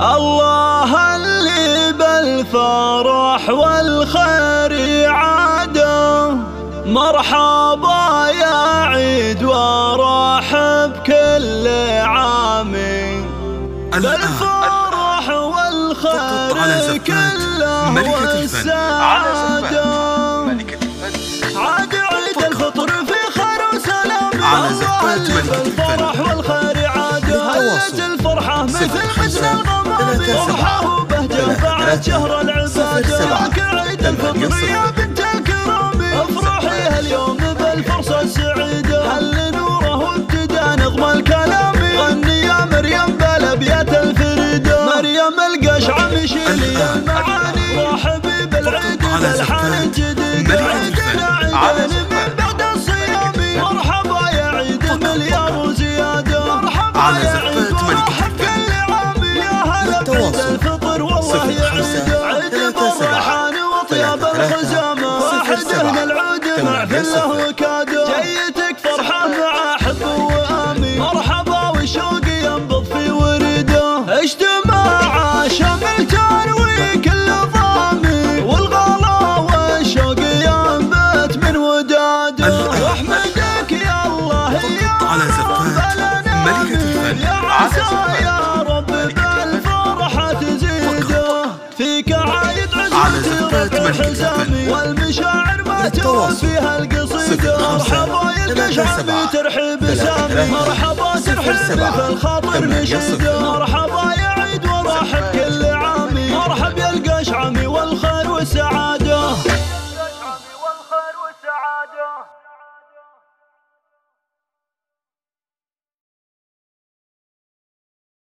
الله اللي بالفرح والخير يعاده، مرحبا يا عيد ورحب كل عام بالفرح والخير كله والسعادة. عاد عيد الفطر في خير وسلام، الله اللي بالفرح والخير يعاده، هلت الفرحة مثل مثل الغمام، فرحة وبهجة بعد شهر العبادة. لك عيد الفطر يا بنت الكرام، افرحي هاليوم بالفرصة السعيدة، هل نوره وابتدى نظم الكلام، غني يا مريم بالابيات الفريدة، مريم القشعة شيلي المعاني، رحبي بالعيد بالحان جديد، عيدنا عيدين من بعد الصيام، مرحبا يا عيد مليار وزيادة، مرحبا يا عيد ورحب كل عام، يا هلا بعيد الفطر والله يعيد، عيد الريحان وطياب الخزامة، واحد من العود مع فله وكادو، جيتك فرحة مع حب وآمي، مرحبا وشوقي ينبض في ورده، اجتماع شمل تروي كل ضامي، والغلا والشوق ينبت من وداده، واحمدك يا الله يا رب العالمين، يا عسى يا رب بالفرحة تزيده، فيك عايد عزوتي رفع حزامي، والمشاعر ما توفيها القصيدة، مرحبا يا القشعمي ترحيب سامي، مرحبا ترحيب في الخاطر نشيده، مرحبا يا عيد ورحب كل عامي، مرحب يا القشعمي والخير والسعادة.